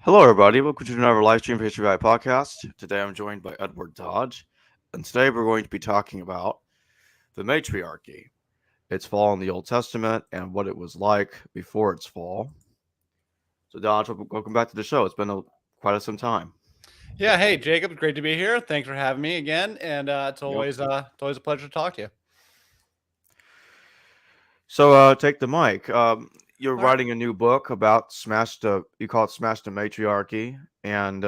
Hello, everybody. Welcome to another live stream for History Guy podcast. Today I'm joined by Edward Dodge, and today we're going to be talking about the Matriarchy, its fall in the Old Testament, and what it was like before its fall. So, Dodge, welcome back to the show. It's been quite some time. Yeah, hey Jacob, great to be here. Thanks for having me again, and it's Yep. always a pleasure to talk to you. So, take the mic. You're All right. writing a new book about you call it Smash the Matriarchy, and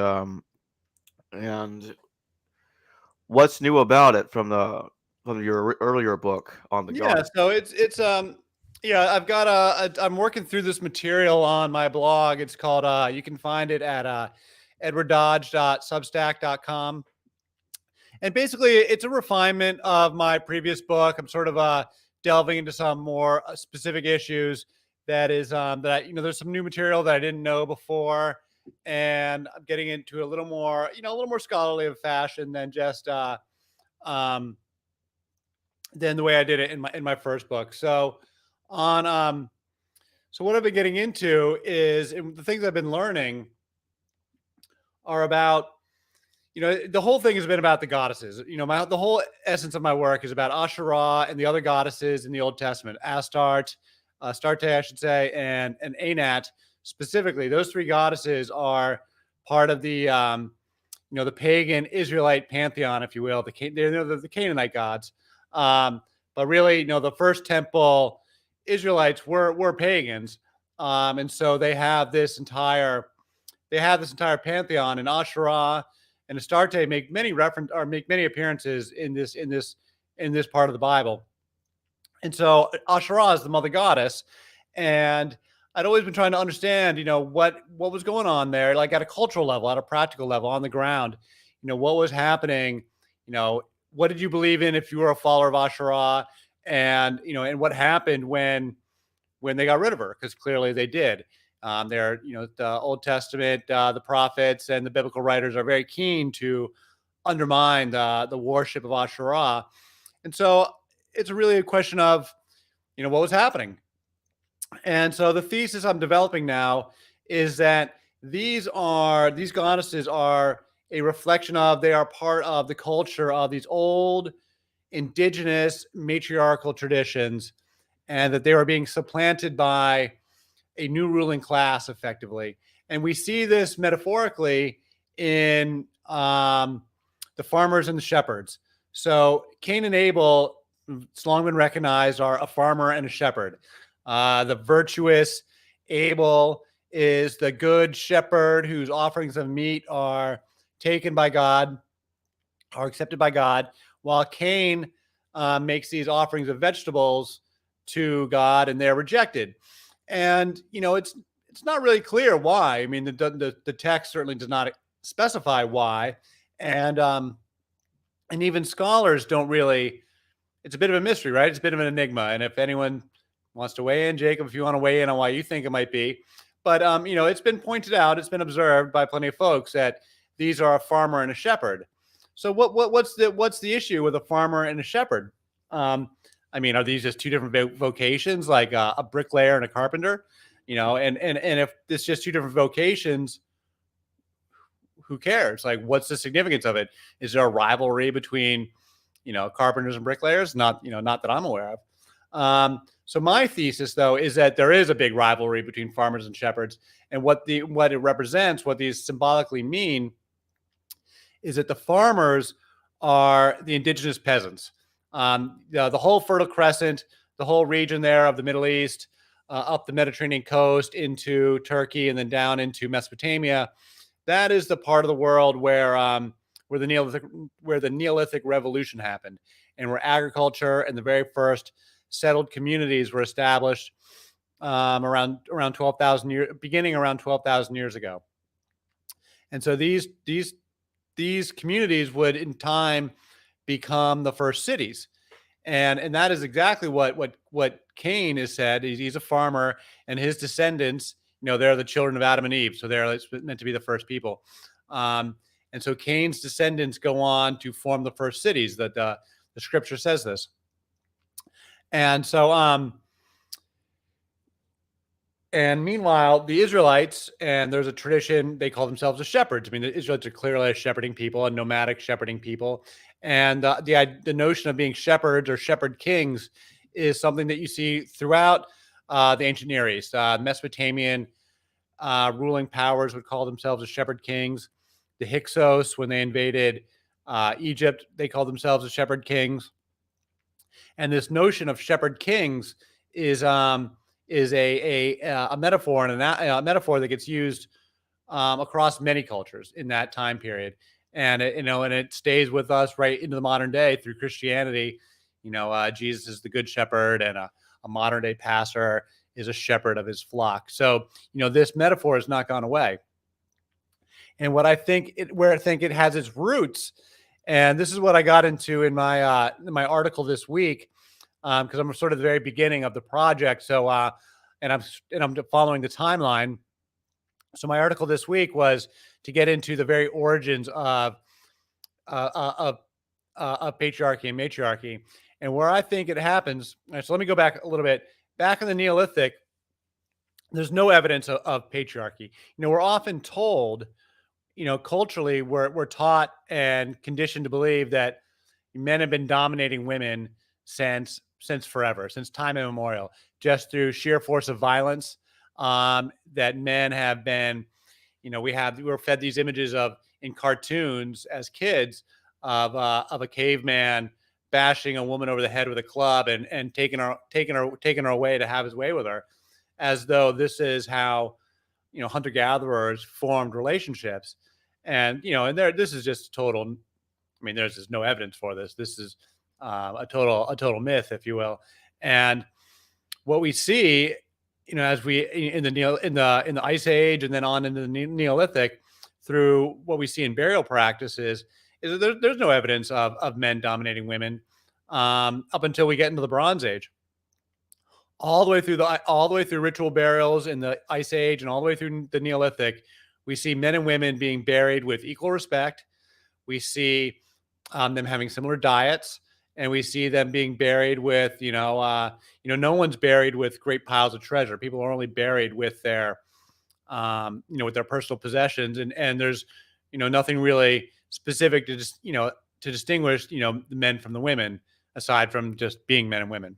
what's new about it from your earlier book on the Yeah, goddess? so it's I've got I'm working through this material on my blog. It's called you can find it at edwarddodge.substack.com. And basically it's a refinement of my previous book. I'm sort of delving into some more specific issues there's some new material that I didn't know before, and I'm getting into a little more, a little more scholarly of fashion than just um than the way I did it in my first book. On so what I've been getting into is, and the things I've been learning are about, the whole thing has been about the goddesses. The whole essence of my work is about Asherah and the other goddesses in the Old Testament: Astarte, Astarte, I should say, and Anat. Specifically, those three goddesses are part of the pagan Israelite pantheon, if you will. They're the Canaanite gods. Um, but really, the first temple Israelites were pagans, and so they have this entire pantheon, and Asherah and Astarte make many appearances in this part of the Bible. And so Asherah is the mother goddess, and I'd always been trying to understand, what was going on there, like at a cultural level, at a practical level, on the ground. What was happening. What did you believe in if you were a follower of Asherah, and what happened when they got rid of her? Because clearly they did. The Old Testament, the prophets, and the biblical writers are very keen to undermine the worship of Asherah, and so it's really a question of, what was happening. And so the thesis I'm developing now is that these goddesses are a reflection of, they are part of the culture of these old indigenous matriarchal traditions, and that they are being supplanted by a new ruling class effectively. And we see this metaphorically in the farmers and the shepherds. So Cain and Abel, it's long been recognized, are a farmer and a shepherd. The virtuous Abel is the good shepherd whose offerings of meat are taken by God, are accepted by God, while Cain makes these offerings of vegetables to God, and they're rejected. And it's not really clear why. I mean, the text certainly does not specify why, and and even scholars don't really. It's a bit of a mystery, right? It's a bit of an enigma. And if anyone wants to weigh in, Jacob, if you want to weigh in on why you think it might be, but it's been pointed out, it's been observed by plenty of folks that these are a farmer and a shepherd. So what's the issue with a farmer and a shepherd? I mean, are these just two different vocations, like a bricklayer and a carpenter? And if it's just two different vocations, who cares? Like, what's the significance of it? Is there a rivalry between, carpenters and bricklayers? Not that I'm aware of. So my thesis, though, is that there is a big rivalry between farmers and shepherds, and what it represents, what these symbolically mean, is that the farmers are the indigenous peasants. The whole Fertile Crescent, the whole region there of the Middle East, up the Mediterranean coast into Turkey, and then down into Mesopotamia. That is the part of the world where the Neolithic revolution happened, and where agriculture and the very first settled communities were established around 12,000 years, beginning around 12,000 years ago. And so these communities would in time become the first cities. And that is exactly what Cain has said. He's a farmer, and his descendants, they're the children of Adam and Eve. So they're meant to be the first people. And so Cain's descendants go on to form the first cities. That the scripture says this. And so And meanwhile, the Israelites, and there's a tradition, they call themselves the shepherds. I mean, the Israelites are clearly a shepherding people, a nomadic shepherding people. And the notion of being shepherds or shepherd kings is something that you see throughout the ancient Near East. Mesopotamian ruling powers would call themselves the shepherd kings. The Hyksos, when they invaded Egypt, they called themselves the shepherd kings. And this notion of shepherd kings is a metaphor and a metaphor that gets used across many cultures in that time period, and it stays with us right into the modern day through Christianity. Jesus is the good shepherd, and a modern day pastor is a shepherd of his flock. So this metaphor has not gone away. And where I think it has its roots, and this is what I got into in my article this week, because I'm sort of the very beginning of the project. So, and I'm following the timeline. So my article this week was to get into the very origins uh, uh, of of patriarchy and matriarchy, and where I think it happens. So let me go back a little bit. Back in the Neolithic, there's no evidence of patriarchy. We're often told, culturally, we're taught and conditioned to believe that men have been dominating women since forever, since time immemorial, just through sheer force of violence. That men have been, we were fed these images of in cartoons as kids of a caveman bashing a woman over the head with a club and taking her away to have his way with her, as though this is how hunter gatherers formed relationships. And this is just total. I mean, there's just no evidence for this. This is a total myth, if you will. And what we see, as we in the Ice Age and then on into the Neolithic, through what we see in burial practices, is that there's no evidence of men dominating women up until we get into the Bronze Age. All the way through ritual burials in the Ice Age and all the way through the Neolithic, we see men and women being buried with equal respect. We see them having similar diets, and we see them being buried with, no one's buried with great piles of treasure. People are only buried with their, with their personal possessions, and there's, nothing really specific to just, to distinguish, the men from the women, aside from just being men and women.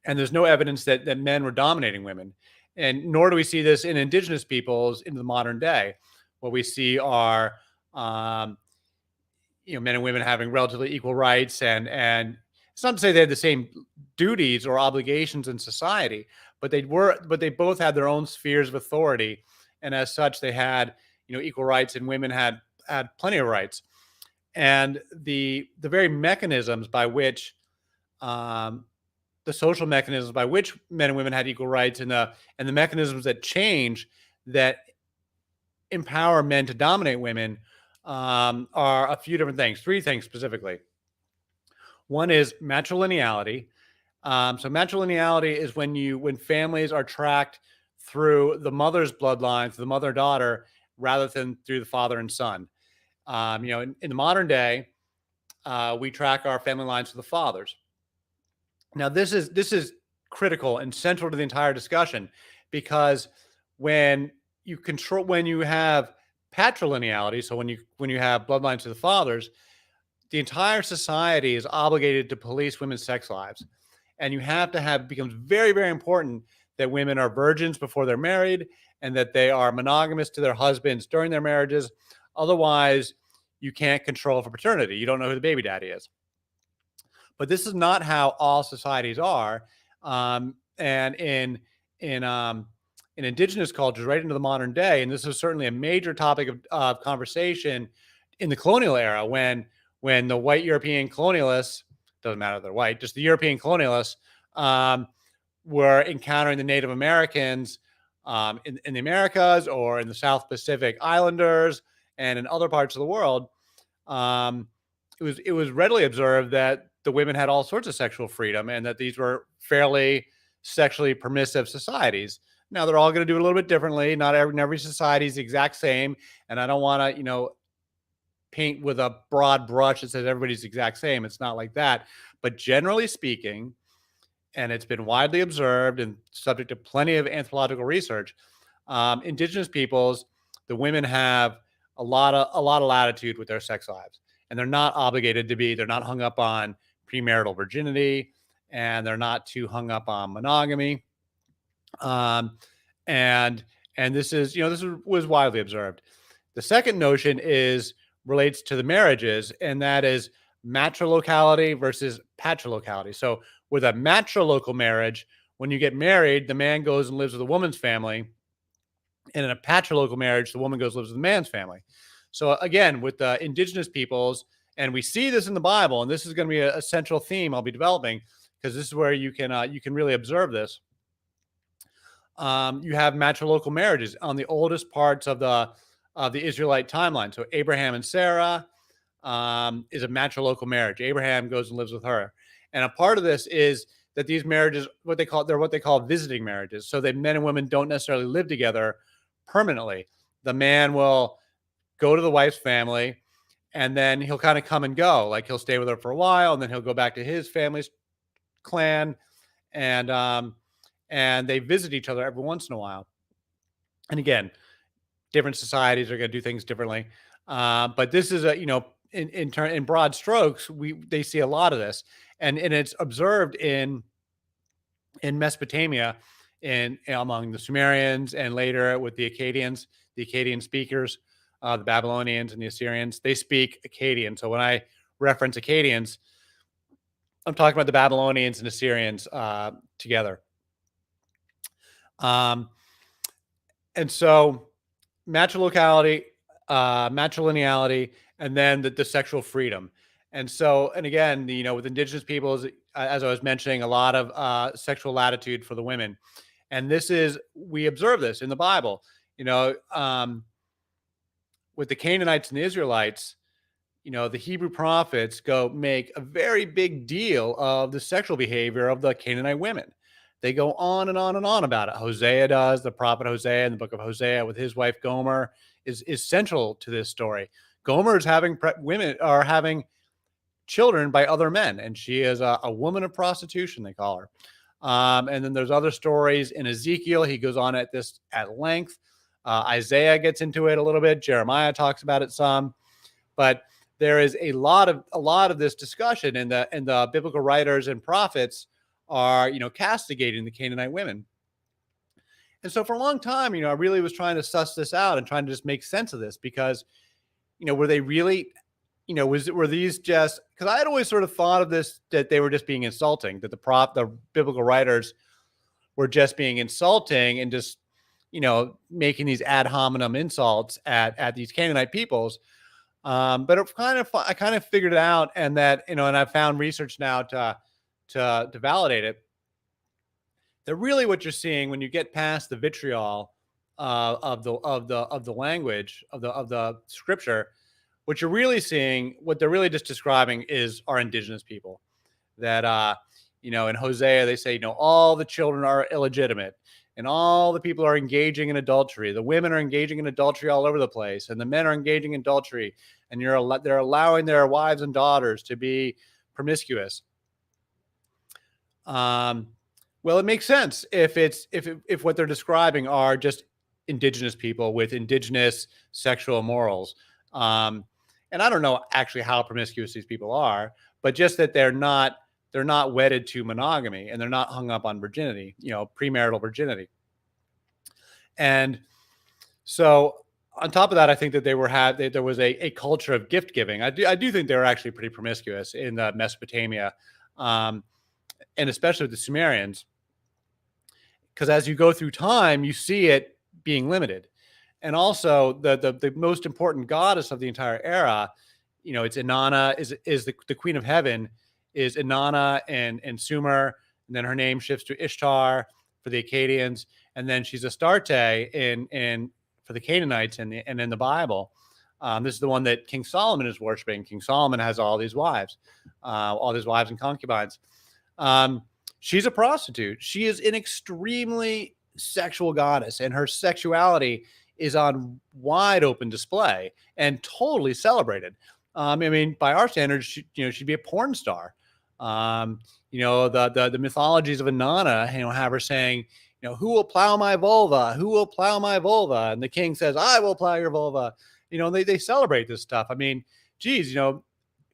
And there's no evidence that men were dominating women, and nor do we see this in indigenous peoples in the modern day. What we see are men and women having relatively equal rights, and it's not to say they had the same duties or obligations in society, but they both had their own spheres of authority, and as such they had equal rights, and women had plenty of rights. And the very mechanisms by which the social mechanisms by which men and women had equal rights, and the mechanisms that change, that empower men to dominate women, are a few different things. Three things specifically. One is matrilineality. So matrilineality is when families are tracked through the mother's bloodline, through the mother-daughter, rather than through the father and son. In the modern day, we track our family lines to the fathers. Now, this is critical and central to the entire discussion, because when you have patrilineality, so when you have bloodlines to the fathers, the entire society is obligated to police women's sex lives, and it becomes very, very important that women are virgins before they're married, and that they are monogamous to their husbands during their marriages. Otherwise, you can't control for paternity. You don't know who the baby daddy is. But this is not how all societies are. And in indigenous cultures, right into the modern day, and this is certainly a major topic of conversation in the colonial era, when the white European colonialists, doesn't matter if they're white, just the European colonialists, were encountering the Native Americans in the Americas, or in the South Pacific Islanders, and in other parts of the world. It was readily observed that the women had all sorts of sexual freedom, and that these were fairly sexually permissive societies. Now, they're all going to do it a little bit differently. Not every society is the exact same, and I don't want to, paint with a broad brush that says everybody's the exact same. It's not like that. But generally speaking, and it's been widely observed and subject to plenty of anthropological research. Indigenous peoples, the women have a lot of latitude with their sex lives, and they're not obligated to be. They're not hung up on premarital virginity, and they're not too hung up on monogamy. Um, and and this was widely observed. The second notion is relates to the marriages, and that is matrilocality versus patrilocality. So with a matrilocal marriage, when you get married, the man goes and lives with the woman's family, and in a patrilocal marriage, the woman goes and lives with the man's family. So again, with the indigenous peoples, and we see this in the Bible, and this is going to be a central theme I'll be developing because this is where you can really observe this. You have matrilocal marriages on the oldest parts of the Israelite timeline. So Abraham and Sarah is a matrilocal marriage. Abraham goes and lives with her, and a part of this is that these marriages, what they call visiting marriages. So that men and women don't necessarily live together permanently. The man will go to the wife's family, and then he'll kind of come and go. Like he'll stay with her for a while, and then he'll go back to his family's clan, and they visit each other every once in a while. And again, different societies are going to do things differently. But this is in broad strokes, they see a lot of this, and it's observed in Mesopotamia, in among the Sumerians, and later with the Akkadians, the Akkadian speakers, the Babylonians and the Assyrians. They speak Akkadian. So when I reference Akkadians, I'm talking about the Babylonians and Assyrians together. Um, and so matrilocality, matrilineality, and then the sexual freedom. And so, and again, with indigenous peoples, as I was mentioning, a lot of sexual latitude for the women. And we observe this in the Bible, with the Canaanites and the Israelites. The Hebrew prophets go make a very big deal of the sexual behavior of the Canaanite women. They go on and on and on about it. Hosea does, the prophet Hosea in the book of Hosea with his wife Gomer is central to this story. Gomer is women are having children by other men, and she is a woman of prostitution, they call her. And then there's other stories in Ezekiel. He goes on at length. Isaiah gets into it a little bit. Jeremiah talks about it some, but there is a lot of this discussion, and the biblical writers and prophets are castigating the Canaanite women. And so for a long time, I really was trying to suss this out and trying to just make sense of this, because were they really, were these just, because I had always sort of thought of this, that they were just being insulting, that the biblical writers were just being insulting and just making these ad hominem insults at these Canaanite peoples. But I kind of figured it out, and that and I found research now to validate it, that really what you're seeing when you get past the vitriol of the language of the scripture, what you're really seeing, what they're really just describing, is our indigenous people. That in Hosea they say all the children are illegitimate, and all the people are engaging in adultery. The women are engaging in adultery all over the place, and the men are engaging in adultery, and they're allowing their wives and daughters to be promiscuous. Well, it makes sense if what they're describing are just indigenous people with indigenous sexual morals. And I don't know actually how promiscuous these people are, but just that they're not wedded to monogamy, and they're not hung up on virginity, premarital virginity. And so on top of that, I think that there was a culture of gift giving. I do think they were actually pretty promiscuous in Mesopotamia, and especially with the Sumerians, because as you go through time, you see it being limited. And also the most important goddess of the entire era, it's Inanna, is the queen of heaven, is Inanna and Sumer, and then her name shifts to Ishtar for the Akkadians, and then she's Astarte in for the Canaanites and in the Bible. This is the one that King Solomon is worshiping. King Solomon has all these wives and concubines. She's a prostitute. She is an extremely sexual goddess, and her sexuality is on wide open display and totally celebrated. By our standards, she'd be a porn star. Um, the mythologies of Inanna, have her saying, who will plow my vulva? Who will plow my vulva? And the king says, I will plow your vulva. They celebrate this stuff. I mean, geez,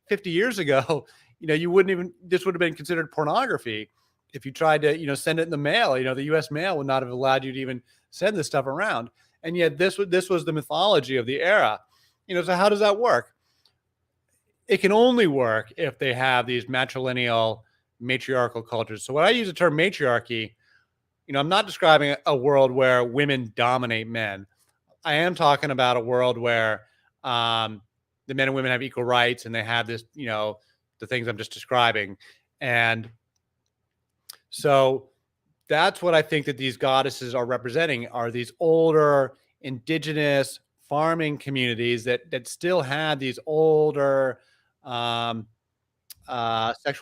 50 years ago, you wouldn't even, this would have been considered pornography. If you tried to, send it in the mail, the US mail would not have allowed you to even send this stuff around. And yet this was the mythology of the era. So how does that work? It can only work if they have these matrilineal matriarchal cultures. So when I use the term matriarchy, I'm not describing a world where women dominate men. I am talking about a world where the men and women have equal rights, and they have this, the things I'm just describing. And so that's what I think that these goddesses are representing, are these older indigenous farming communities that still had these older sexual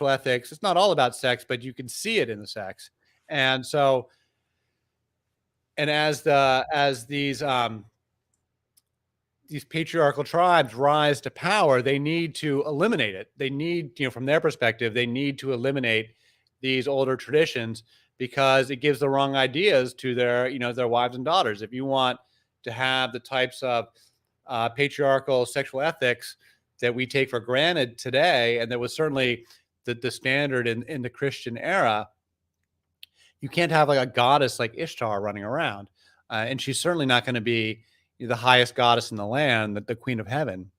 ethics. It's not all about sex, but you can see it in the sex. And so, and as these patriarchal tribes rise to power, they need to eliminate it. They need, from their perspective, they need to eliminate these older traditions because it gives the wrong ideas to their wives and daughters. If you want to have the types of patriarchal sexual ethics that we take for granted today, and that was certainly the standard in the Christian era, you can't have like a goddess like Ishtar running around. And she's certainly not going to be the highest goddess in the land, the queen of heaven.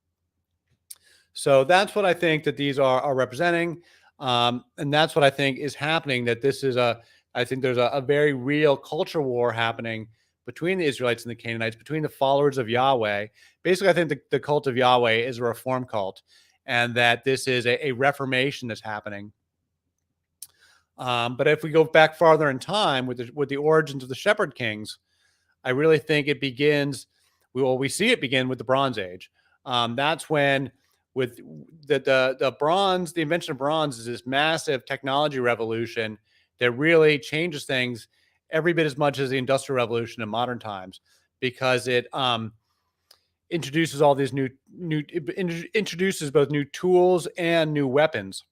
So that's what I think that these are representing. And that's what I think is happening, that I think there's a very real culture war happening between the Israelites and the Canaanites, between the followers of Yahweh. Basically, I think the cult of Yahweh is a reform cult, and that this is a reformation that's happening. But if we go back farther in time with the origins of the shepherd kings, I really think it begins. We see it begin with the Bronze Age. That's when, with the bronze, the invention of bronze is this massive technology revolution that really changes things every bit as much as the Industrial Revolution in modern times, because it introduces all these introduces both new tools and new weapons.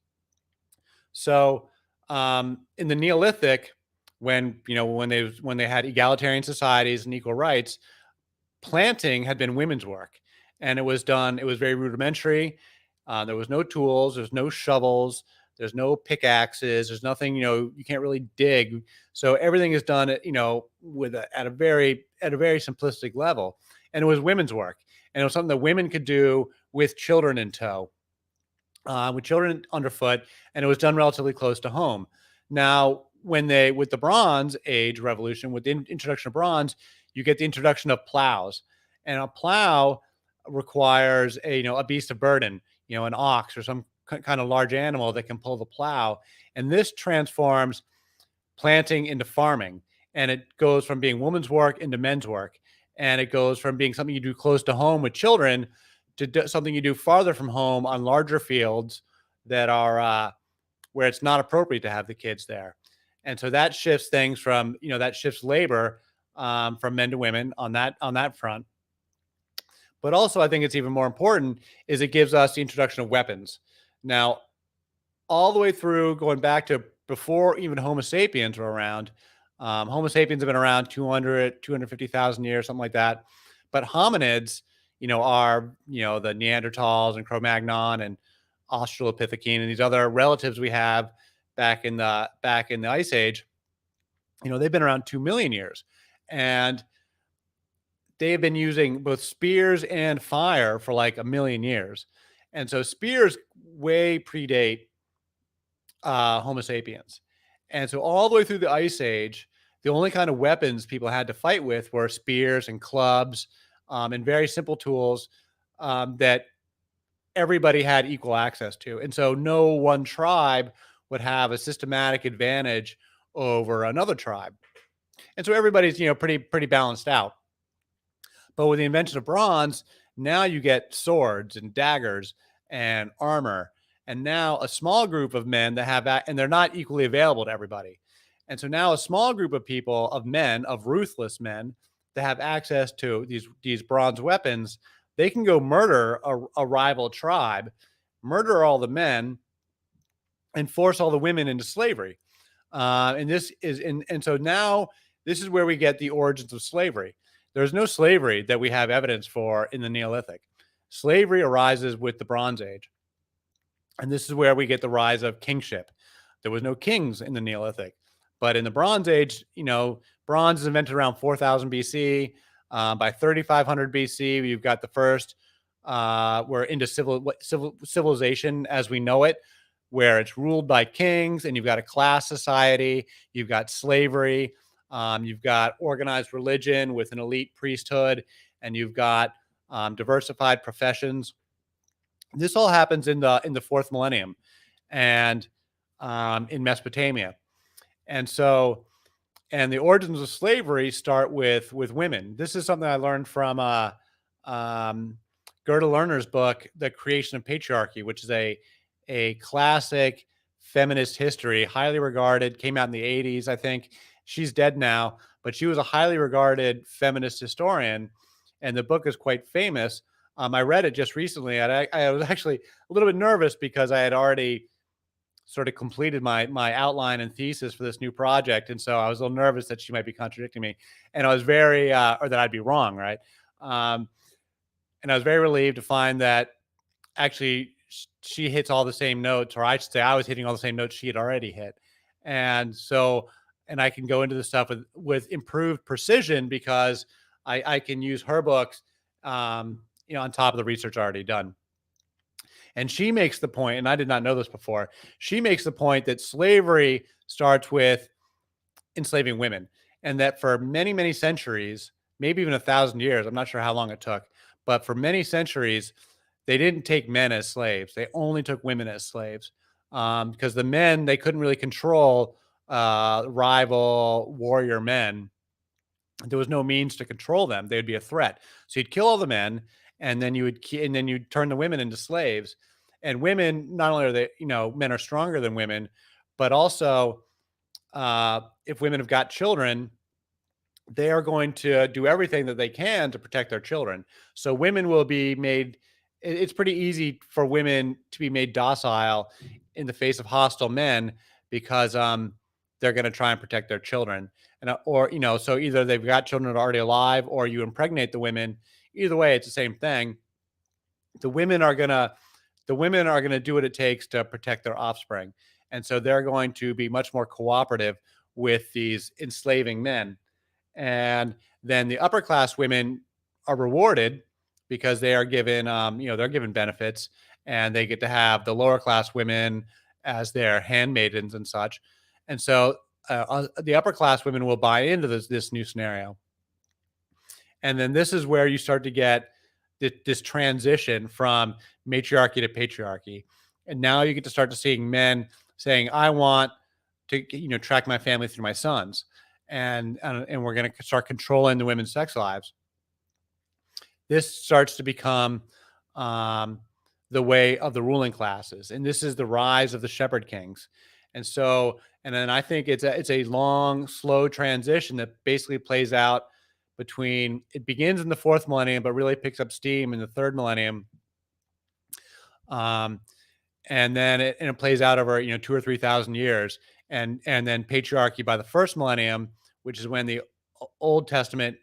So in the Neolithic, when they had egalitarian societies and equal rights, planting had been women's work, and it was very rudimentary. There was no tools, there's no shovels, there's no pickaxes, there's nothing, you can't really dig. So everything is done at a very simplistic level. And it was women's work. And it was something that women could do with children in tow, with children underfoot, and it was done relatively close to home. Now, with the Bronze Age revolution, with the introduction of bronze, you get the introduction of plows, and a plow requires a beast of burden, an ox or some kind of large animal that can pull the plow. And this transforms planting into farming, and it goes from being woman's work into men's work, and it goes from being something you do close to home with children to something you do farther from home on larger fields that are where it's not appropriate to have the kids there. And so that shifts things from, that shifts labor from men to women on that front. But also, I think it's even more important is it gives us the introduction of weapons. Now, all the way through, going back to before even Homo sapiens were around, Homo sapiens have been around 250,000 years, something like that. But hominids, are, the Neanderthals and Cro-Magnon and Australopithecine and these other relatives we have back in the Ice Age, they've been around 2 million years. And they've been using both spears and fire for like 1 million years. And so spears way predate Homo sapiens. And so all the way through the Ice Age, the only kind of weapons people had to fight with were spears and clubs, and very simple tools that everybody had equal access to. And so no one tribe would have a systematic advantage over another tribe. And so everybody's, pretty balanced out. But with the invention of bronze, now you get swords and daggers and armor. And now a small group of men that have that, and they're not equally available to everybody. And so now a small group of people, of men, of ruthless men, that have access to these bronze weapons, they can go murder a rival tribe, murder all the men, and force all the women into slavery. And so now this is where we get the origins of slavery. There's no slavery that we have evidence for in the Neolithic. Slavery arises with the Bronze Age. And this is where we get the rise of kingship. There was no kings in the Neolithic, but in the Bronze Age, bronze is invented around 4000 BC. By 3500 BC, you've got the first. We're into civilization as we know it, where it's ruled by kings, and you've got a class society. You've got slavery. You've got organized religion with an elite priesthood, and you've got diversified professions. This all happens in the fourth millennium, and in Mesopotamia, and so and the origins of slavery start with women. This is something I learned from Gerda Lerner's book, The Creation of Patriarchy, which is a classic feminist history, highly regarded. Came out in the 80s, I think. She's dead now, but she was a highly regarded feminist historian, and the book is quite famous. I read it just recently, and I was actually a little bit nervous because I had already sort of completed my outline and thesis for this new project, and so I was a little nervous that she might be contradicting me, and I was very, or that I'd be wrong, right? And I was very relieved to find that actually she hits all the same notes, or I should say, I was hitting all the same notes she had already hit, and so, and I can go into the stuff with improved precision because I can use her books, on top of the research already done. And she makes the point, and I did not know this before, she makes the point that slavery starts with enslaving women, and that for many, many centuries, maybe even 1,000 years, I'm not sure how long it took, but for many centuries, they didn't take men as slaves. They only took women as slaves, because the men, they couldn't really control rival warrior men. There was no means to control them. They would be a threat. So you'd kill all the men, and then you'd turn the women into slaves. And women, not only are they, men are stronger than women, but also, if women have got children, they are going to do everything that they can to protect their children. So women will be made. It's pretty easy for women to be made docile in the face of hostile men because they're going to try and protect their children. And so either they've got children that are already alive, or you impregnate the women. Either way, it's the same thing. The women are gonna do what it takes to protect their offspring, and so they're going to be much more cooperative with these enslaving men. And then the upper class women are rewarded because they are given, they're given benefits, and they get to have the lower class women as their handmaidens and such. And so the upper class women will buy into this new scenario. And then this is where you start to get this transition from matriarchy to patriarchy. And now you get to start to seeing men saying, I want to, track my family through my sons. And we're going to start controlling the women's sex lives. This starts to become the way of the ruling classes. And this is the rise of the shepherd kings. And then I think it's a long, slow transition that basically plays out it begins in the fourth millennium, but really picks up steam in the third millennium. And then it plays out over, 2,000 or 3,000 years. And then patriarchy by the first millennium, which is when the Old Testament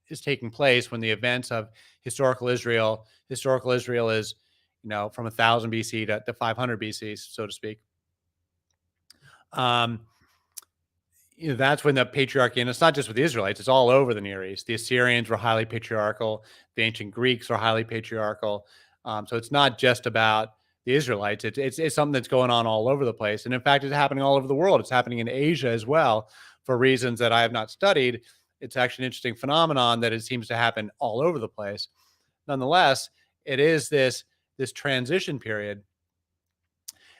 is taking place, when the events of historical Israel is, from 1,000 BC to 500 BC, so to speak. That's when the patriarchy, and it's not just with the Israelites, it's all over the Near East. The Assyrians were highly patriarchal. The ancient Greeks are highly patriarchal. So it's not just about the Israelites. It's something that's going on all over the place. And in fact, it's happening all over the world. It's happening in Asia as well, for reasons that I have not studied. It's actually an interesting phenomenon that it seems to happen all over the place. Nonetheless, it is this transition period.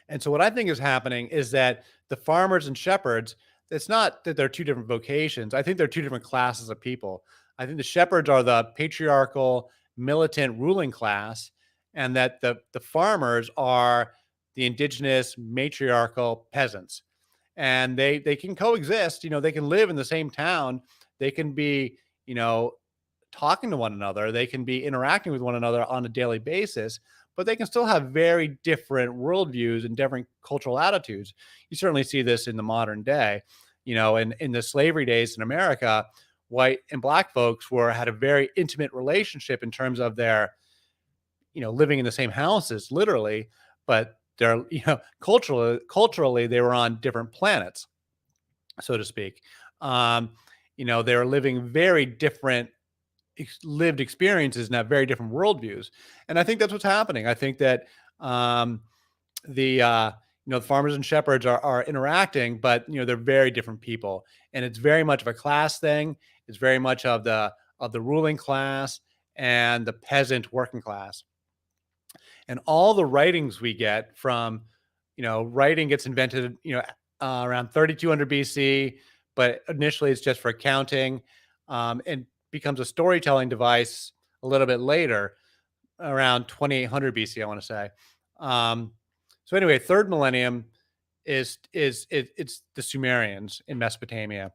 And so what I think is happening is that the farmers and shepherds, it's not that they're two different vocations. I think they're two different classes of people. I think the shepherds are the patriarchal, militant ruling class, and that the farmers are the indigenous, matriarchal peasants. And they can coexist. They can live in the same town. They can be, talking to one another. They can be interacting with one another on a daily basis, but they can still have very different worldviews and different cultural attitudes. You certainly see this in the modern day. In the slavery days in America, white and black folks had a very intimate relationship in terms of their, living in the same houses, literally, but they're, culturally, they were on different planets, so to speak. They were living very different lived experiences and have very different worldviews. And I think that's what's happening. I think that the farmers and shepherds are interacting, but they're very different people, and it's very much of a class thing. It's very much of the ruling class and the peasant working class. And all the writings we get from, writing gets invented, around 3200 BC, but initially it's just for accounting, and becomes a storytelling device a little bit later, around 2800 BC, I want to say. So anyway, third millennium it's the Sumerians in Mesopotamia,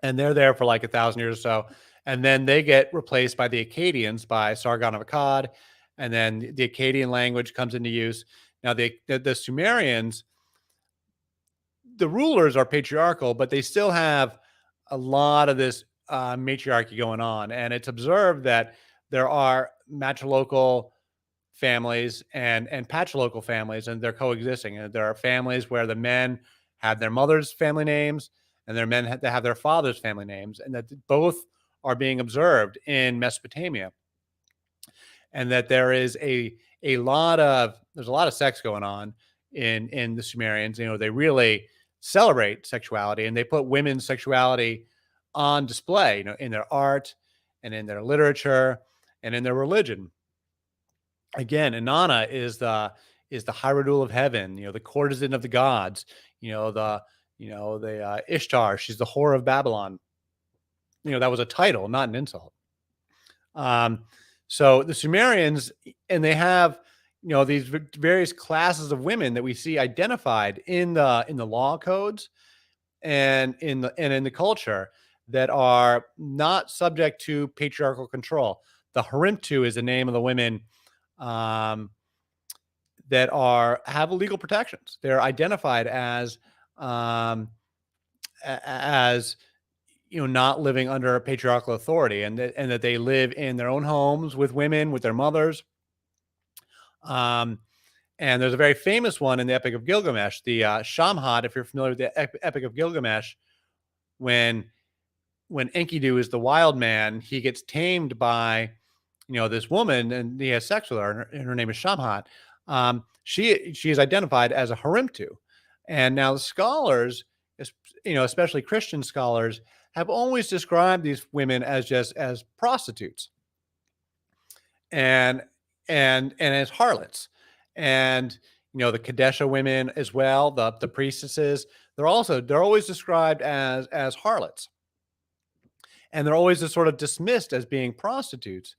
and they're there for like 1,000 years or so, and then they get replaced by the Akkadians, by Sargon of Akkad, and then the Akkadian language comes into use. Now the Sumerians, the rulers are patriarchal, but they still have a lot of this matriarchy going on, and it's observed that there are matrilocal families and patrilocal families, and they're coexisting. And there are families where the men have their mother's family names, and their men have their father's family names, and that both are being observed in Mesopotamia, and that there's a lot of sex going on in the Sumerians. They really celebrate sexuality, and they put women's sexuality on display, in their art and in their literature and in their religion. Again, Inanna is the Hierodule of heaven, the courtesan of the gods, the Ishtar. She's the whore of Babylon. That was a title, not an insult. So the Sumerians, and they have, these various classes of women that we see identified in the law codes and in the culture, that are not subject to patriarchal control. The Harimtu is the name of the women that have legal protections. They're identified as not living under patriarchal authority, and that they live in their own homes with women, with their mothers. And there's a very famous one in the Epic of Gilgamesh, the Shamhat. If you're familiar with the Epic of Gilgamesh, when Enkidu is the wild man, he gets tamed by this woman, and he has sex with her, and her name is Shamhat. She is identified as a Harimtu, and now the scholars, especially Christian scholars, have always described these women as prostitutes and as harlots. And the Kadesha women as well, the priestesses, they're always described as harlots, and they're always just sort of dismissed as being prostitutes.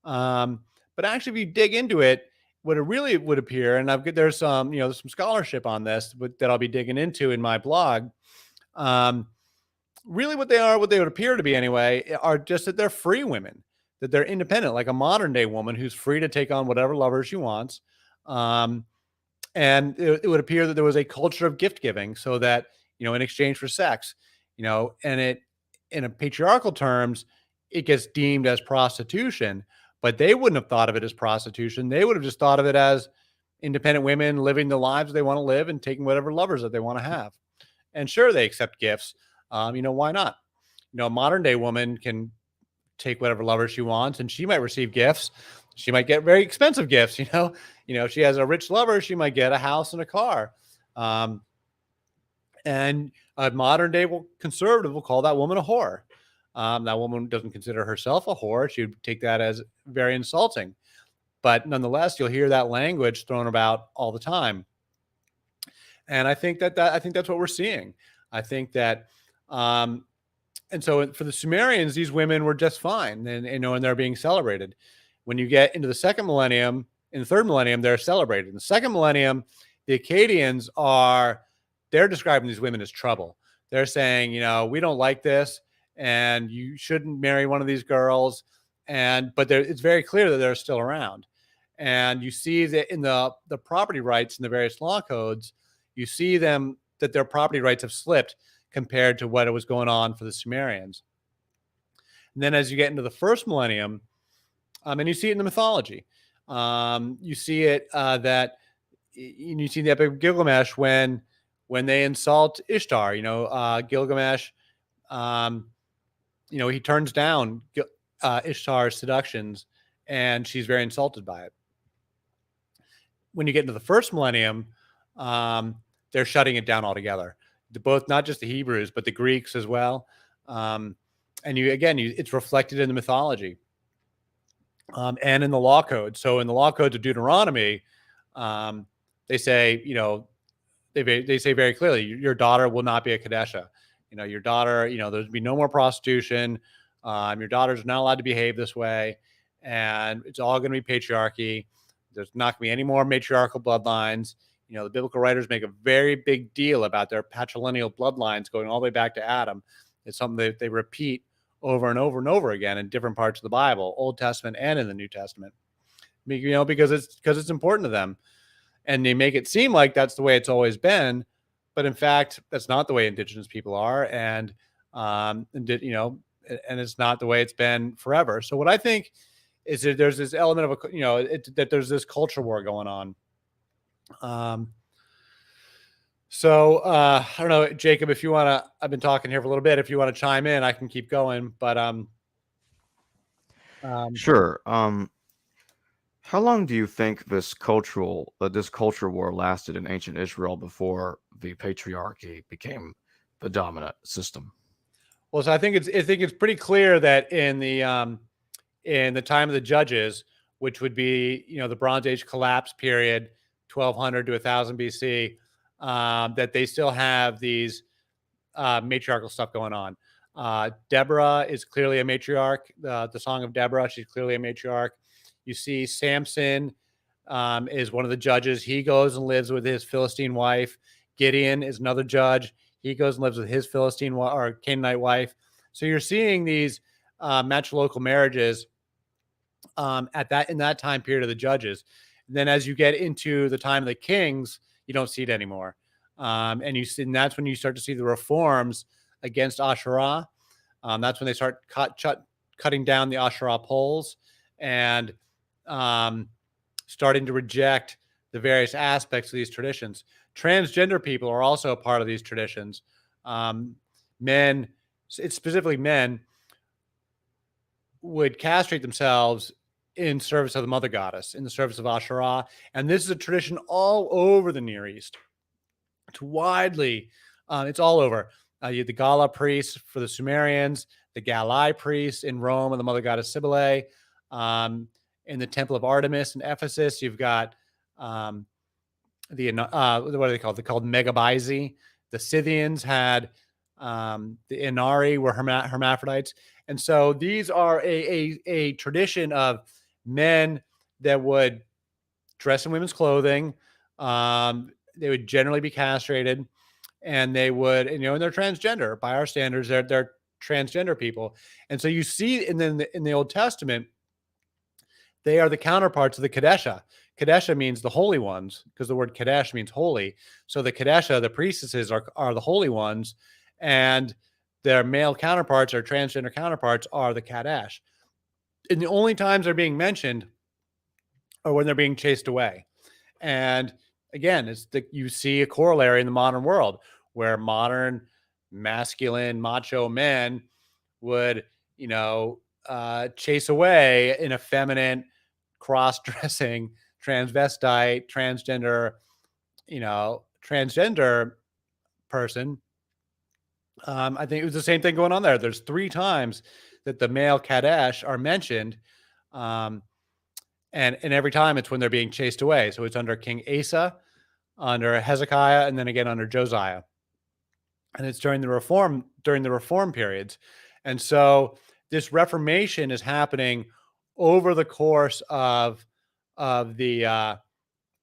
But actually, if you dig into it, what it really would appear, and there's some scholarship on this that I'll be digging into in my blog. Really, what they would appear to be anyway, are just that they're free women, that they're independent, like a modern day woman who's free to take on whatever lover she wants. And it would appear that there was a culture of gift giving, so that in exchange for sex, and it, in a patriarchal terms, it gets deemed as prostitution. But they wouldn't have thought of it as prostitution. They would have just thought of it as independent women living the lives they want to live and taking whatever lovers that they want to have. And sure, they accept gifts. Why not? A modern day woman can take whatever lover she wants, and she might receive gifts. She might get very expensive gifts. If she has a rich lover, she might get a house and a car. And a modern day conservative will call that woman a whore. That woman doesn't consider herself a whore. She would take that as very insulting. But nonetheless, you'll hear that language thrown about all the time. And I think that's what we're seeing. I think that, and so for the Sumerians, these women were just fine, and they're being celebrated. When you get into the second millennium, in the third millennium, they're celebrated. In the second millennium, the Akkadians they're describing these women as trouble. They're saying, we don't like this, and you shouldn't marry one of these girls. But it's very clear that they're still around. And you see that in the property rights in the various law codes, you see them that their property rights have slipped compared to what it was going on for the Sumerians. And then as you get into the first millennium, and you see it in the mythology, you see it that you see the epic of Gilgamesh when they insult Ishtar. Gilgamesh, he turns down Ishtar's seductions, and she's very insulted by it. When you get into the first millennium, they're shutting it down altogether. Both, not just the Hebrews, but the Greeks as well. And it's reflected in the mythology and in the law code. So in the law codes of Deuteronomy, they say, they say very clearly, your daughter will not be a Kadesha. Your daughter, there's be no more prostitution. Your daughter's not allowed to behave this way, and it's all going to be patriarchy. There's not going to be any more matriarchal bloodlines. The biblical writers make a very big deal about their patrilineal bloodlines going all the way back to Adam. It's something that they repeat over and over and over again in different parts of the Bible, Old Testament and in the New Testament. Because it's important to them, and they make it seem like that's the way it's always been, but in fact, that's not the way Indigenous people are, and it's not the way it's been forever. So what I think is that there's this element of that there's this culture war going on. I don't know, Jacob, if you want to, I've been talking here for a little bit. If you want to chime in, I can keep going, but Sure. How long do you think this culture war lasted in ancient Israel before the patriarchy became the dominant system? Well, so I think it's pretty clear that in the time of the judges, which would be the Bronze Age collapse period, 1200 to 1000 BC, that they still have these matriarchal stuff going on. Deborah is clearly a matriarch. The Song of Deborah, she's clearly a matriarch. You see Samson is one of the judges. He goes and lives with his Philistine wife. Gideon is another judge. He goes and lives with his Philistine or Canaanite wife. So you're seeing these matrilocal marriages in that time period of the judges. And then as you get into the time of the kings, you don't see it anymore. And that's when you start to see the reforms against Asherah. That's when they start cutting down the Asherah poles and starting to reject the various aspects of these traditions. Transgender people are also a part of these traditions. Men, it's specifically men, would castrate themselves in service of the mother goddess, in the service of Asherah. And this is a tradition all over the Near East. It's widely, it's all over. You have the Gala priests for the Sumerians, the Galai priests in Rome, and the mother goddess Cybele. In the Temple of Artemis in Ephesus, you've got what are they called? They're called Megabyzi. The Scythians had the Inari were hermaphrodites. And so these are a tradition of men that would dress in women's clothing. They would generally be castrated, and they would, and they're transgender by our standards. They're transgender people. And so you see in the Old Testament, they are the counterparts of the Kadesha. Kadesha means the holy ones, because the word Kadesh means holy. So the Kadesha, the priestesses, are the holy ones, and their male counterparts, or transgender counterparts, are the Kadesh. And the only times they're being mentioned are when they're being chased away. And again, you see a corollary in the modern world where modern masculine macho men would, chase away an effeminate, cross-dressing, transvestite, transgender person. I think it was the same thing going on there. There's 3 times that the male Kadesh are mentioned. And every time it's when they're being chased away. So it's under King Asa, under Hezekiah, and then again under Josiah. And it's during the reform periods. And so this reformation is happening over the course of the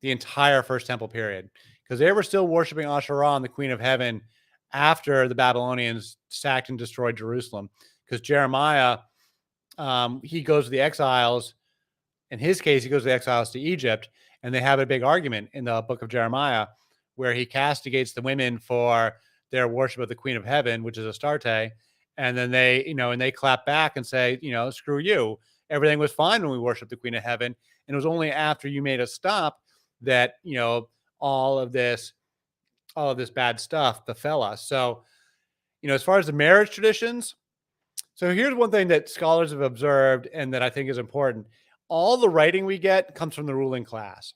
entire First Temple period, because they were still worshiping Asherah and the Queen of Heaven after the Babylonians sacked and destroyed Jerusalem. Because Jeremiah, he goes to the exiles, In his case, he goes to the exiles to Egypt, and they have a big argument in the book of Jeremiah where he castigates the women for their worship of the Queen of Heaven, which is Astarte. And then they, and they clap back and say, screw you. Everything was fine when we worshiped the Queen of Heaven. And it was only after you made us stop that, all of this bad stuff befell us. So, as far as the marriage traditions, so here's one thing that scholars have observed and that I think is important. All the writing we get comes from the ruling class.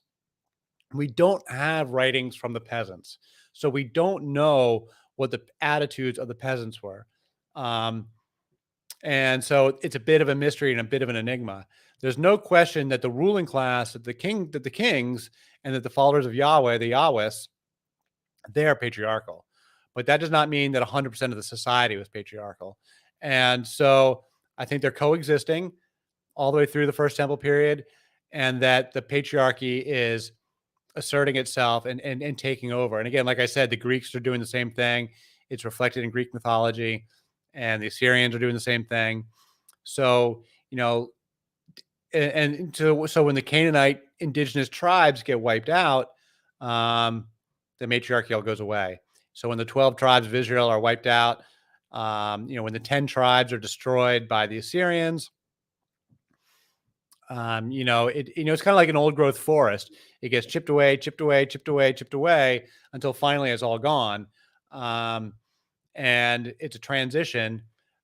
We don't have writings from the peasants. So we don't know what the attitudes of the peasants were. And so it's a bit of a mystery and a bit of an enigma. There's no question that the ruling class, that the kings, and that the followers of Yahweh, the Yahwehs, they are patriarchal. But that does not mean that 100% of the society was patriarchal. And so I think they're coexisting all the way through the First Temple period, and that the patriarchy is asserting itself and taking over. And again, like I said, the Greeks are doing the same thing. It's reflected in Greek mythology, and the Assyrians are doing the same thing. So, so when the Canaanite indigenous tribes get wiped out, the matriarchy all goes away. So when the 12 tribes of Israel are wiped out, when the 10 tribes are destroyed by the Assyrians, it's kind of like an old growth forest. It gets chipped away, chipped away, chipped away, chipped away until finally it's all gone. And it's a transition.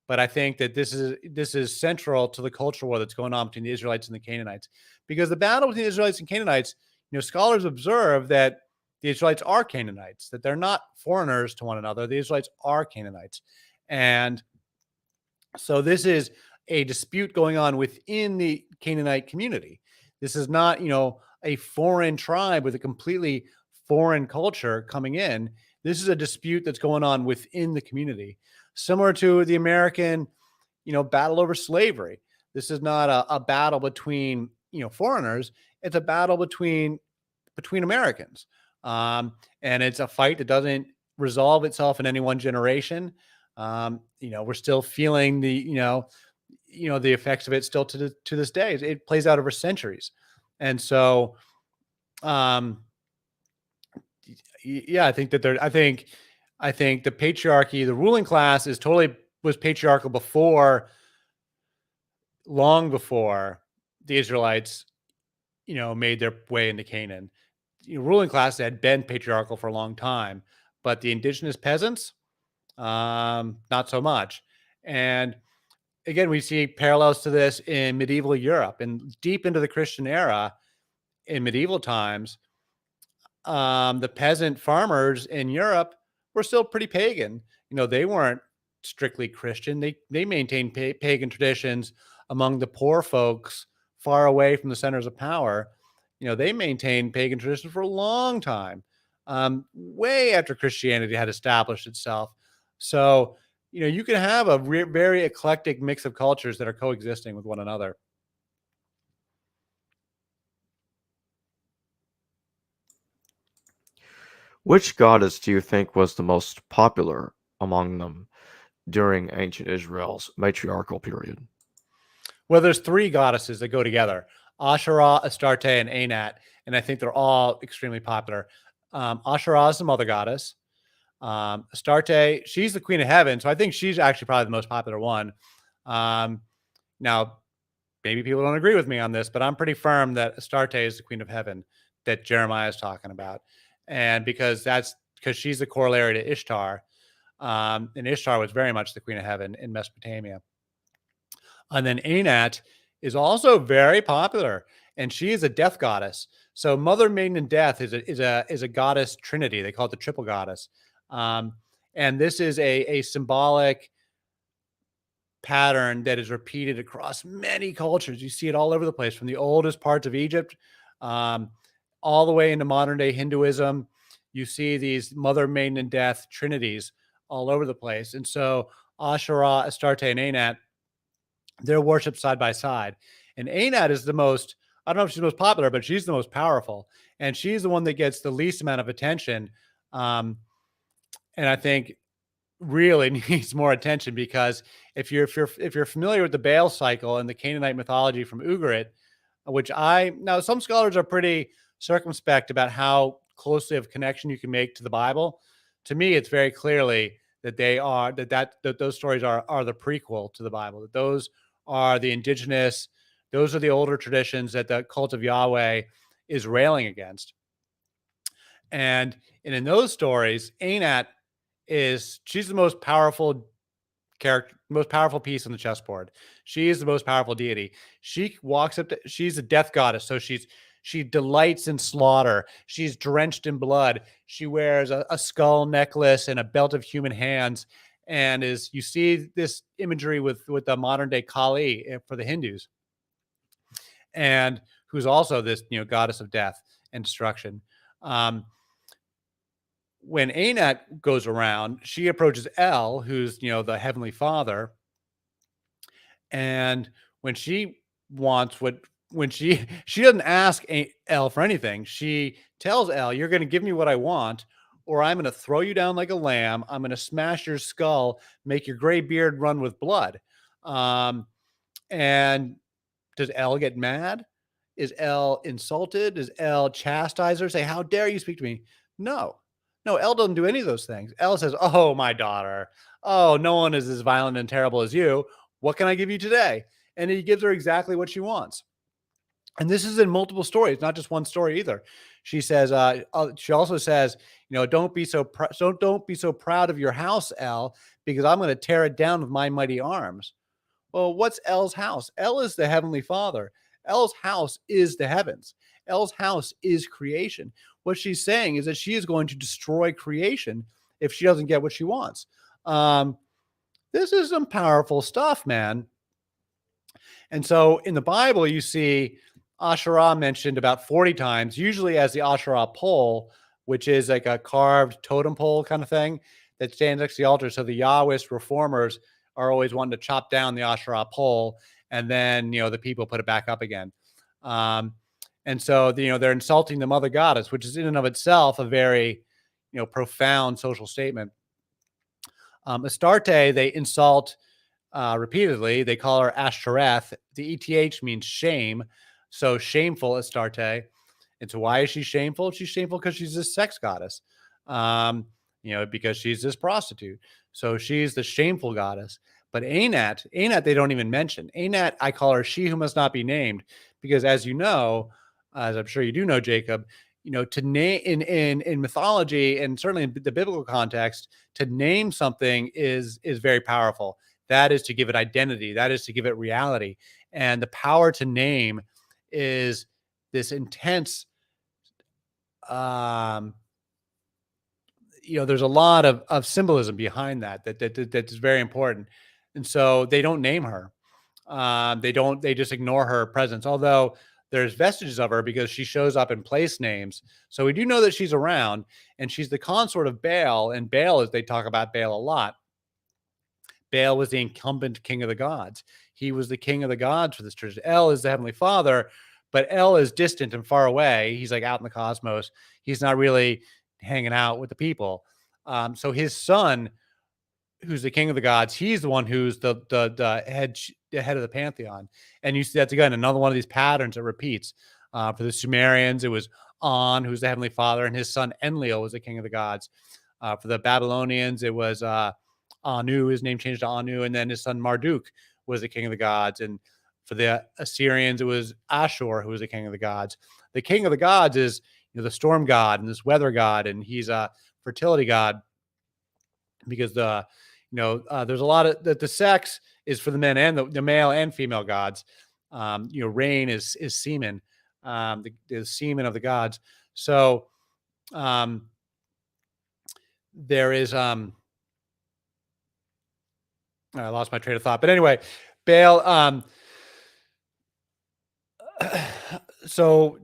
But I think that this is central to the cultural war that's going on between the Israelites and the Canaanites, because the battle between the Israelites and Canaanites, scholars observe that the Israelites are Canaanites, that they're not foreigners to one another. The Israelites are Canaanites. And so this is a dispute going on within the Canaanite community. This is not, a foreign tribe with a completely foreign culture coming in. This is a dispute that's going on within the community, similar to the American, battle over slavery. This is not a battle between, foreigners. It's a battle between Americans. And it's a fight that doesn't resolve itself in any one generation. We're still feeling the effects of it still to this day. It plays out over centuries. And so, yeah, I think that I think the patriarchy, the ruling class was patriarchal long before the Israelites, made their way into Canaan. The ruling class had been patriarchal for a long time, but the indigenous peasants, not so much. And again, we see parallels to this in medieval Europe and deep into the Christian era. In medieval times, the peasant farmers in Europe were still pretty pagan. They weren't strictly Christian. They maintained pagan traditions among the poor folks far away from the centers of power. They maintained pagan traditions for a long time, way after Christianity had established itself. So, you can have a very eclectic mix of cultures that are coexisting with one another. Which goddess do you think was the most popular among them during ancient Israel's matriarchal period? Well, there's three goddesses that go together: Asherah, Astarte, and Anat, and I think they're all extremely popular. Asherah is the mother goddess. Astarte, she's the queen of heaven, so I think she's actually probably the most popular one. Now, maybe people don't agree with me on this, but I'm pretty firm that Astarte is the queen of heaven that Jeremiah is talking about, and because she's the corollary to Ishtar, and Ishtar was very much the queen of heaven in Mesopotamia. And then Anat is also very popular, and she is a death goddess. So Mother, Maiden, and Death is a goddess trinity. They call it the triple goddess. And this is a symbolic pattern that is repeated across many cultures. You see it all over the place, from the oldest parts of Egypt, all the way into modern day Hinduism. You see these Mother, Maiden, and Death trinities all over the place. And so Asherah, Astarte, and Anat, they're worshipped side by side. And Anat is the most, I don't know if she's the most popular, but she's the most powerful. And she's the one that gets the least amount of attention. And I think really needs more attention, because if you're familiar with the Baal cycle and the Canaanite mythology from Ugarit, which now some scholars are pretty circumspect about how closely of connection you can make to the Bible. To me, it's very clearly that they are that those stories are the prequel to the Bible. That those are the indigenous, those are the older traditions that the cult of Yahweh is railing against. And in those stories, Anat she's the most powerful character, most powerful piece on the chessboard. She is the most powerful deity. She walks up to, she's a death goddess, so she delights in slaughter. She's drenched in blood. She wears a skull necklace and a belt of human hands, and you see this imagery with the modern day Kali for the Hindus, and who's also this goddess of death and destruction. Um, when Anat goes around, she approaches El, who's the heavenly father, and when she wants when she doesn't ask El for anything, she tells El, "You're going to give me what I want, or I'm going to throw you down like a lamb. I'm going to smash your skull, make your gray beard run with blood." And does El get mad? Is El insulted? Does El chastise her? Say, "How dare you speak to me?" No, no. El doesn't do any of those things. El says, "Oh, my daughter. Oh, no one is as violent and terrible as you. What can I give you today?" And he gives her exactly what she wants. And this is in multiple stories, not just one story either. She says, she also says, don't be so don't be so proud of your house, El, because I'm going to tear it down with my mighty arms. Well, what's El's house? El is the heavenly Father. El's house is the heavens. El's house is creation. What she's saying is that she is going to destroy creation if she doesn't get what she wants. This is some powerful stuff, man. And so in the Bible, you see Asherah mentioned about 40 times, usually as the Asherah pole, which is like a carved totem pole kind of thing that stands next to the altar. So the Yahwist reformers are always wanting to chop down the Asherah pole, and then the people put it back up again. And so they're insulting the mother goddess, which is in and of itself a very profound social statement. Astarte, they insult repeatedly. They call her Ashtoreth. The ETH means shame. So shameful Astarte. And so why is she shameful? She's shameful because she's this sex goddess. Because she's this prostitute. So she's the shameful goddess. But Anat, they don't even mention. Anat, I call her she who must not be named, because as you know, as I'm sure you do know, Jacob, to name in mythology and certainly in the biblical context, to name something is very powerful. That is to give it identity. That is to give it reality. And the power to name is this intense, there's a lot of symbolism behind that's very important. And so they don't name her. They just ignore her presence. Although there's vestiges of her because she shows up in place names. So we do know that she's around, and she's the consort of Baal. And Baal, as they talk about Baal a lot, Baal was the incumbent king of the gods. He was the king of the gods for this tradition. El is the heavenly father, but El is distant and far away. He's like out in the cosmos. He's not really hanging out with the people. So his son, who's the king of the gods, he's the one who's the head of the pantheon. And you see that's again another one of these patterns that repeats. For the Sumerians, it was On, who's the heavenly father, and his son Enlil was the king of the gods. For the Babylonians, it was Anu. His name changed to Anu, and then his son Marduk was the king of the gods. And for the Assyrians, it was Ashur, who was the king of the gods. The king of the gods is the storm god and this weather god, and he's a fertility god, because there's a lot of the sex is for the men and the male and female gods. Rain is semen, the semen of the gods. So there is I lost my train of thought, but anyway, Baal. So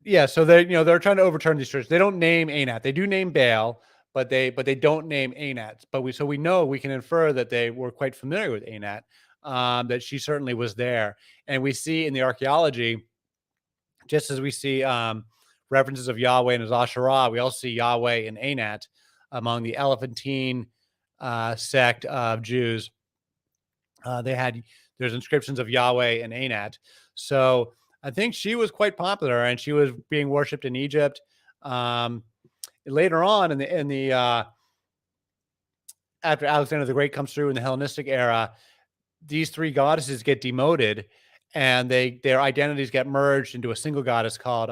yeah, so they're trying to overturn these churches. They don't name Anat. They do name Baal, but they don't name Anat. But we know, we can infer that they were quite familiar with Anat, that she certainly was there. And we see in the archaeology, just as we see references of Yahweh and his Asherah, we also see Yahweh and Anat among the Elephantine sect of Jews. There's inscriptions of Yahweh and Anat. So I think she was quite popular, and she was being worshipped in Egypt. Um, Later on in the after Alexander the Great comes through in the Hellenistic era, these three goddesses get demoted, and their identities get merged into a single goddess called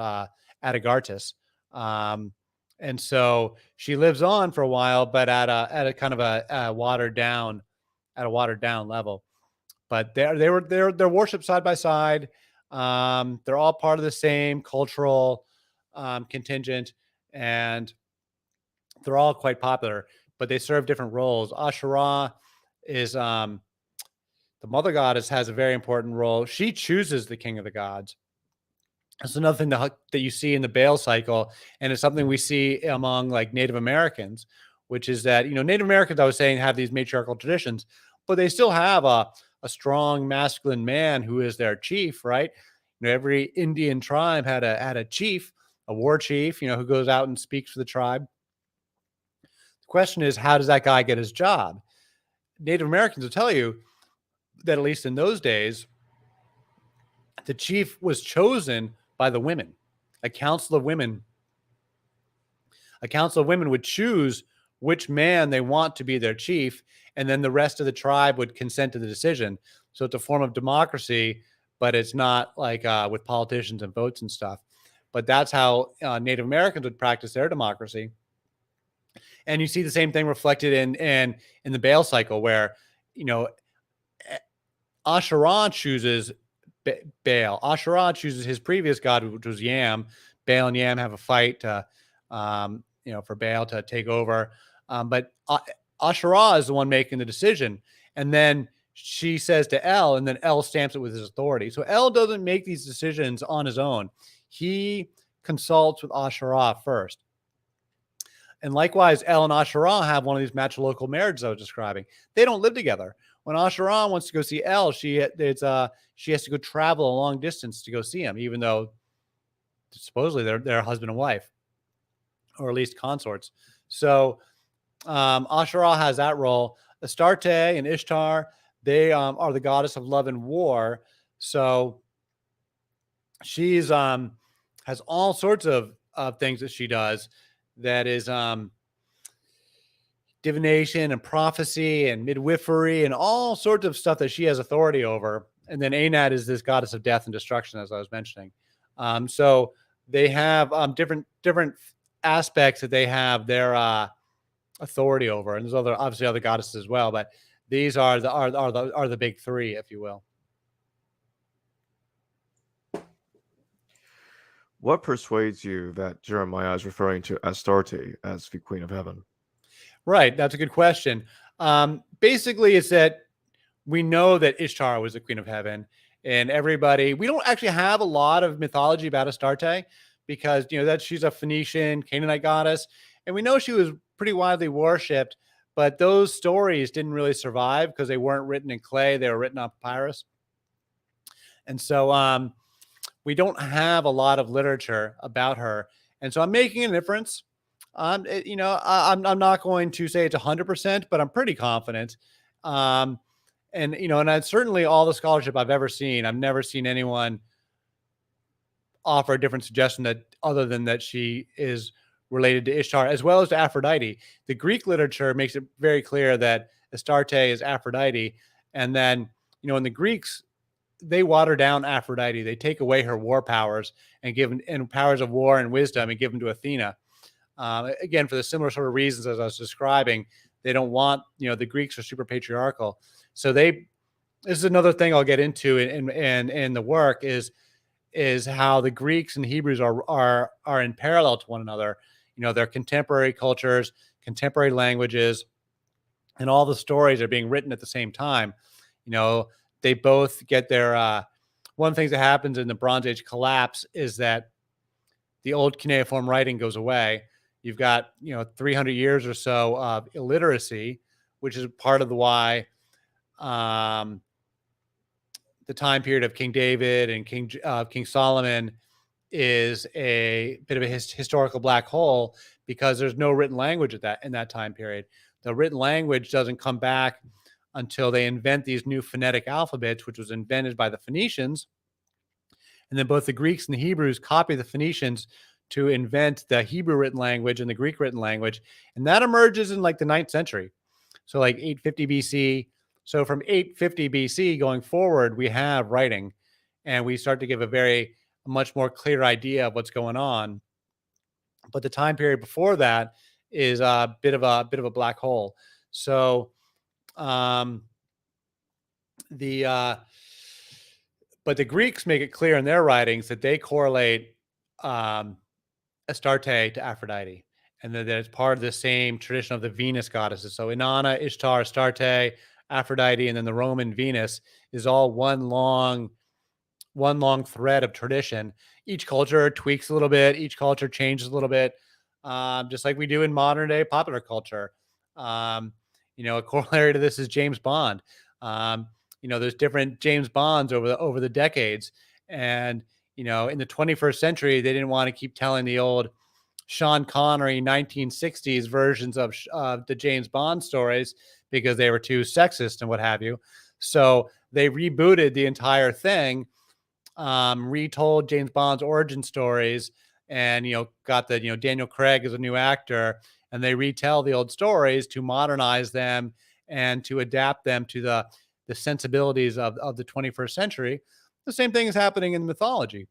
Atagartis. Um, and so she lives on for a while, but at a kind of a watered down level. But they're worshipped side by side. They're all part of the same cultural contingent, and they're all quite popular, but they serve different roles. Asherah is the mother goddess, has a very important role. She chooses the king of the gods. That's another thing that you see in the Baal cycle, and it's something we see among like Native Americans, which is that Native Americans, I was saying, have these matriarchal traditions, but they still have a strong masculine man who is their chief, right? Every Indian tribe had a chief, a war chief, who goes out and speaks for the tribe. The question is, how does that guy get his job? Native Americans will tell you that at least in those days, the chief was chosen by the women. A council of women, a council of women would choose which man they want to be their chief, and then the rest of the tribe would consent to the decision. So it's a form of democracy, but it's not like with politicians and votes and stuff. But that's how Native Americans would practice their democracy. And you see the same thing reflected in the Baal cycle, where Asherah chooses Baal. Asherah chooses his previous god, which was Yam. Baal and Yam have a fight for Baal to take over. But Asherah is the one making the decision. And then she says to El, and then El stamps it with his authority. So El doesn't make these decisions on his own. He consults with Asherah first. And likewise, El and Asherah have one of these matrilocal marriages I was describing. They don't live together. When Asherah wants to go see El, she has to go travel a long distance to go see him, even though supposedly they're husband and wife, or at least consorts. So Asherah has that role. Astarte and Ishtar, they are the goddess of love and war. So she's has all sorts of things that she does. That is divination and prophecy and midwifery and all sorts of stuff that she has authority over. And then Anat is this goddess of death and destruction, as I was mentioning. So they have different aspects that they have their authority over, and there's obviously other goddesses as well, but these are the big three, if you will. What persuades you that Jeremiah is referring to Astarte as the Queen of Heaven? Right, that's a good question. Basically, it's that we know that Ishtar was the Queen of Heaven, and we don't actually have a lot of mythology about Astarte, because that she's a Phoenician Canaanite goddess, and we know she was pretty widely worshipped, but those stories didn't really survive because they weren't written in clay; they were written on papyrus, and so we don't have a lot of literature about her. And so I'm making an inference. I'm not going to say it's 100%, but I'm pretty confident. And and certainly all the scholarship I've ever seen, I've never seen anyone offer a different suggestion other than that she is related to Ishtar as well as to Aphrodite. The Greek literature makes it very clear that Astarte is Aphrodite, and then in the Greeks, they water down Aphrodite. They take away her war powers and powers of war and wisdom and give them to Athena. Again, for the similar sort of reasons as I was describing. They don't want, the Greeks are super patriarchal. So this is another thing I'll get into in the work is how the Greeks and Hebrews are in parallel to one another. Their contemporary cultures, contemporary languages, and all the stories are being written at the same time. They both get their one of the things that happens in the Bronze Age collapse is that the old cuneiform writing goes away. You've got 300 years or so of illiteracy, which is part of why the time period of King David and King Solomon is a bit of a historical black hole, because there's no written language in that time period. The written language doesn't come back until they invent these new phonetic alphabets, which was invented by the Phoenicians. And then both the Greeks and the Hebrews copy the Phoenicians to invent the Hebrew written language and the Greek written language. And that emerges in like the 9th century. So like 850 BC. So from 850 BC going forward, we have writing, and we start to give a much more clear idea of what's going on. But the time period before that is a bit of a black hole. So um, the but the Greeks make it clear in their writings that they correlate um, Astarte to Aphrodite, and that it's part of the same tradition of the Venus goddesses. So Inanna, Ishtar, Astarte, Aphrodite, and then the Roman Venus is all one long thread of tradition. Each culture tweaks a little bit. Each culture changes a little bit, just like we do in modern day popular culture. Um, a corollary to this is James Bond. There's different James Bonds over the decades, and in the 21st century, they didn't want to keep telling the old Sean Connery 1960s versions of the James Bond stories because they were too sexist and what have you. So they rebooted the entire thing, retold James Bond's origin stories, and got the Daniel Craig as a new actor, and they retell the old stories to modernize them and to adapt them to the sensibilities of the 21st century. The same thing is happening in mythology.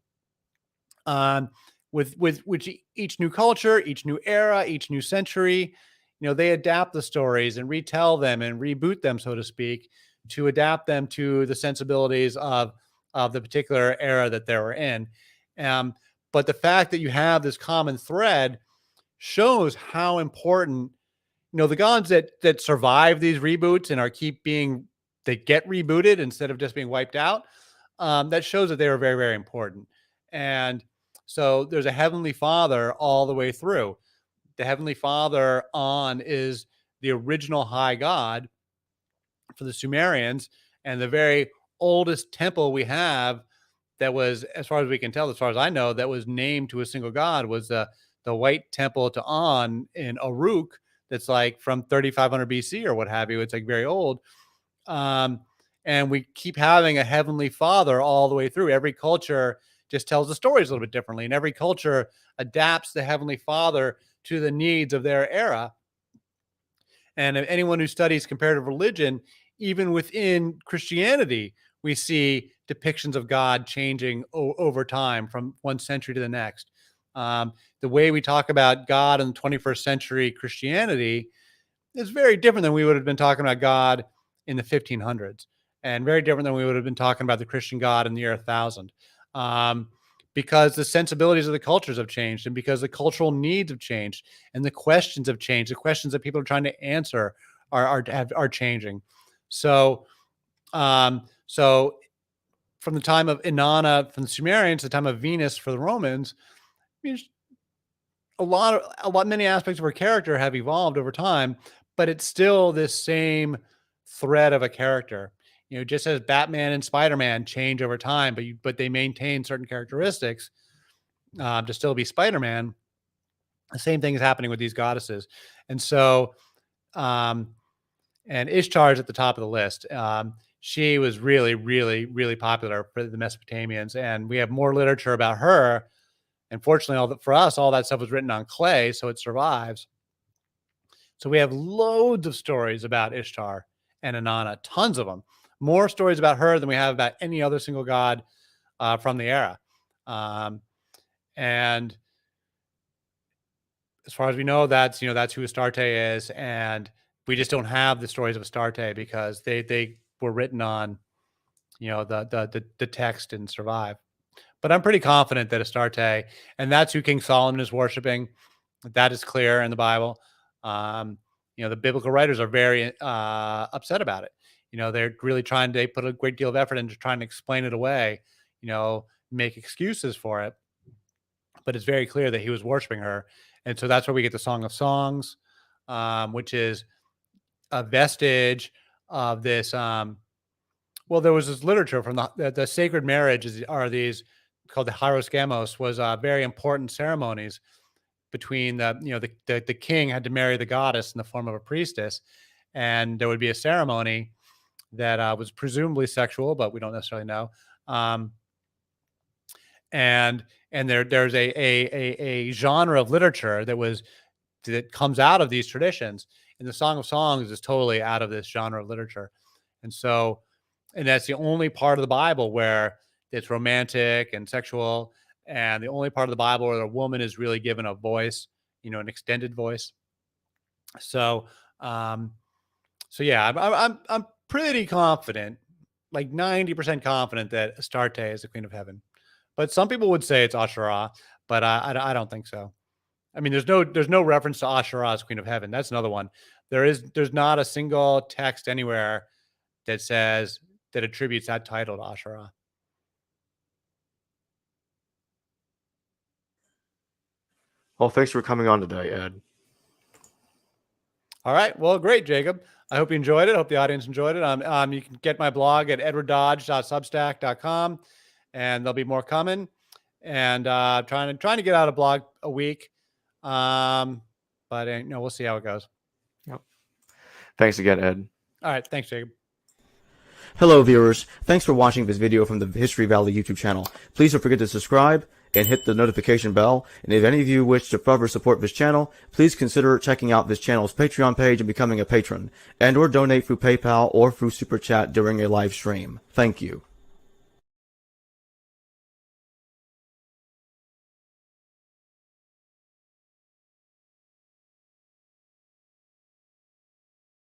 With which each new culture, each new era, each new century, they adapt the stories and retell them and reboot them, so to speak, to adapt them to the sensibilities of the particular era that they were in. But the fact that you have this common thread shows how important, the gods that survive these reboots and they get rebooted instead of just being wiped out. That shows that they were very, very important. And so there's a Heavenly Father all the way through. The Heavenly Father, On, is the original high god for the Sumerians, and the very oldest temple we have that was, as far as we can tell, as far as I know, that was named to a single god was the White Temple to On in Uruk. That's like from 3500 BC or what have you. It's like very old. And we keep having a Heavenly Father all the way through. Every culture just tells the stories a little bit differently, and every culture adapts the Heavenly Father to the needs of their era. And anyone who studies comparative religion, even within Christianity, we see depictions of God changing over time from one century to the next. The way we talk about God in the 21st century Christianity is very different than we would have been talking about God in the 1500s, and very different than we would have been talking about the Christian God in the year 1000. Because the sensibilities of the cultures have changed, and because the cultural needs have changed, and the questions have changed. The questions that people are trying to answer are changing. So, so from the time of Inanna from the Sumerians to the time of Venus for the Romans, I mean, many aspects of her character have evolved over time, but it's still this same thread of a character. Just as Batman and Spider-Man change over time, but they maintain certain characteristics to still be Spider-Man. The same thing is happening with these goddesses, and so, and Ishtar is at the top of the list. She was really, really, really popular for the Mesopotamians, and we have more literature about her. Unfortunately, for us, all that stuff was written on clay, so it survives. So we have loads of stories about Ishtar and Inanna, tons of them. More stories about her than we have about any other single god from the era. And as far as we know, that's who Astarte is, and we just don't have the stories of Astarte because they were written on the text and survive. But I'm pretty confident that Astarte, and that's who King Solomon is worshiping. That is clear in the Bible. The biblical writers are very upset about it. They're really they put a great deal of effort into trying to explain it away, make excuses for it. But it's very clear that he was worshiping her. And so that's where we get the Song of Songs, which is a vestige of this. There was this literature from the sacred marriages are these called the Hieros was very important ceremonies between the king had to marry the goddess in the form of a priestess, and there would be a ceremony, that was presumably sexual, but we don't necessarily know. And there's a genre of literature that comes out of these traditions, and the Song of Songs is totally out of this genre of literature. And so, and that's the only part of the Bible where it's romantic and sexual, and the only part of the Bible where a woman is really given a voice, an extended voice. So, yeah, I'm pretty confident, like 90% confident, that Astarte is the Queen of Heaven. But some people would say it's Asherah, but I don't think so. I mean, there's no reference to Asherah as Queen of Heaven. That's another one. There's not a single text anywhere that attributes that title to Asherah. Well, thanks for coming on today, Ed. All right. Well, great, Jacob. I hope you enjoyed it. I hope the audience enjoyed it. You can get my blog at edwarddodge.substack.com, and there'll be more coming. And trying to get out a blog a week, but we'll see how it goes. Yep. Thanks again, Ed. All right. Thanks, Jacob. Hello, viewers. Thanks for watching this video from the History Valley YouTube channel. Please don't forget to subscribe and hit the notification bell. And if any of you wish to further support this channel, please consider checking out this channel's Patreon page and becoming a patron, and or donate through PayPal or through Super Chat during a live stream. Thank you.